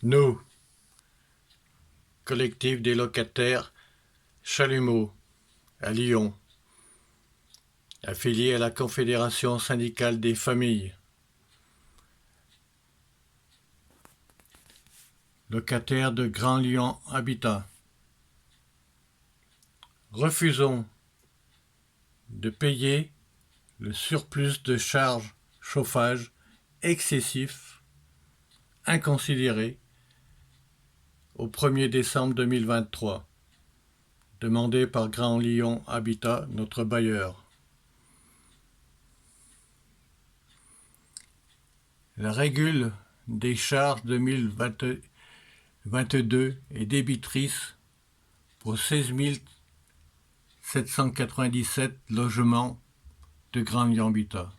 Nous, collectif des locataires Chalumeau, à Lyon, affilié à la Confédération syndicale des familles. Locataires de Grand Lyon Habitat. Refusons de payer le surplus de charges chauffage excessif, inconsidéré, au 1er décembre 2023, demandé par Grand Lyon Habitat, notre bailleur. La régule des charges 2022 est débitrice pour 16 797 logements de Grand Lyon Habitat.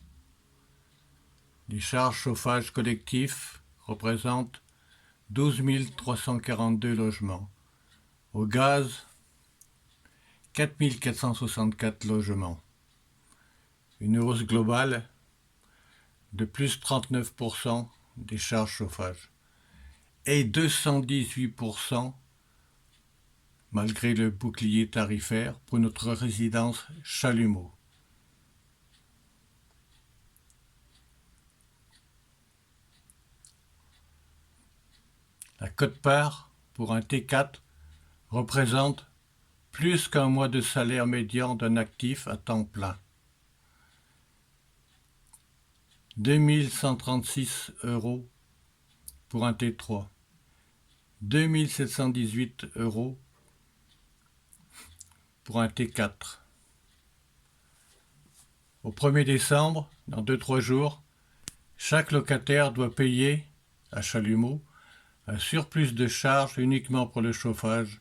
Les charges chauffage collectif représentent 12 342 logements. Au gaz, 4 464 logements. Une hausse globale de plus 39% des charges chauffage et 218% malgré le bouclier tarifaire pour notre résidence Chalumeau. La quote-part pour un T4 représente plus qu'un mois de salaire médian d'un actif à temps plein. 2 136 € pour un T3, 2 718 € pour un T4. Au 1er décembre, dans 2-3 jours, chaque locataire doit payer à Chalumeau un surplus de charges uniquement pour le chauffage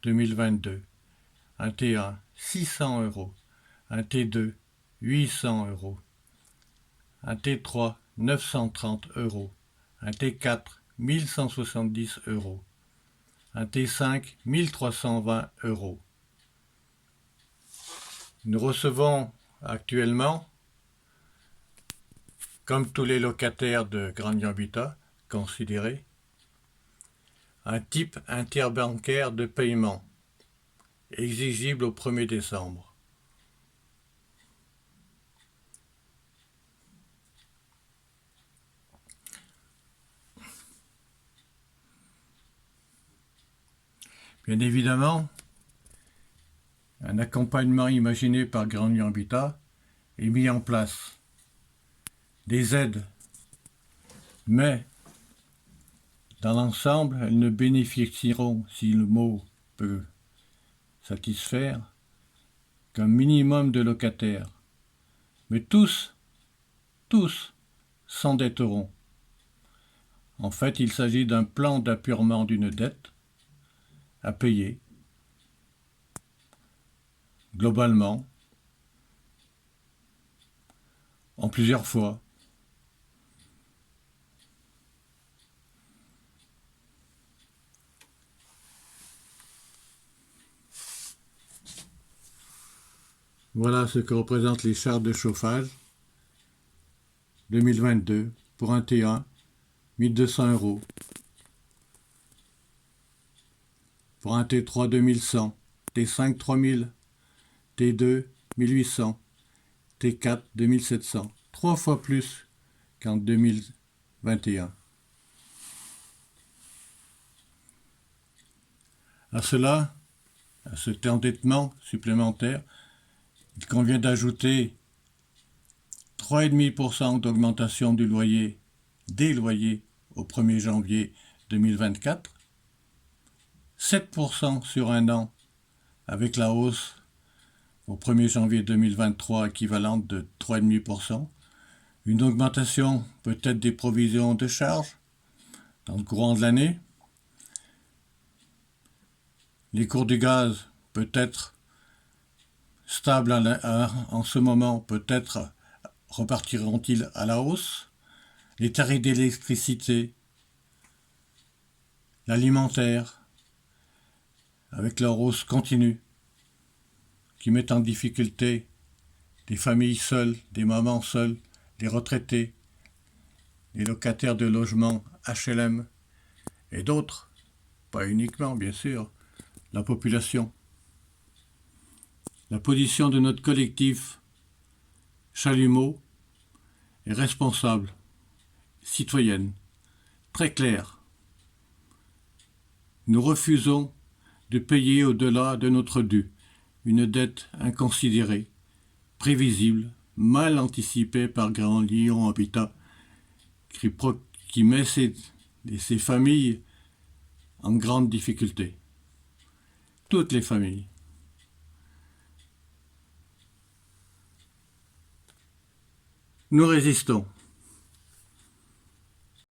2022. Un T1, 600 €. Un T2, 800 €. Un T3, 930 €. Un T4, 1170 €. Un T5, 1320 €. Nous recevons actuellement, comme tous les locataires de Grand Lyon Habitat considérés, un type interbancaire de paiement exigible au 1er décembre. Bien évidemment, un accompagnement imaginé par Grand Lyon Habitat est mis en place. Des aides, mais dans l'ensemble, elles ne bénéficieront, si le mot peut satisfaire, qu'un minimum de locataires. Mais tous s'endetteront. En fait, il s'agit d'un plan d'apurement d'une dette à payer globalement en plusieurs fois. Voilà ce que représentent les charges de chauffage 2022 pour un T1, 1200 €. Pour un T3, 2100. T5, 3000. T2, 1800. T4, 2700. 3 fois plus qu'en 2021. À cela, à cet endettement supplémentaire, il convient d'ajouter 3,5% d'augmentation du loyer, des loyers au 1er janvier 2024, 7% sur un an avec la hausse au 1er janvier 2023 équivalente de 3,5%, une augmentation peut-être des provisions de charges dans le courant de l'année, les cours du gaz peut-être stables en ce moment, peut-être repartiront-ils à la hausse, les tarifs d'électricité, l'alimentaire, avec leur hausse continue, qui mettent en difficulté des familles seules, des mamans seules, les retraités, les locataires de logements HLM et d'autres, pas uniquement bien sûr, la population. La position de notre collectif Chalumeau est responsable, citoyenne, très claire. Nous refusons de payer au-delà de notre dû une dette inconsidérée, prévisible, mal anticipée par Grand Lyon Habitat, qui met ses familles en grande difficulté. Toutes les familles. Nous résistons.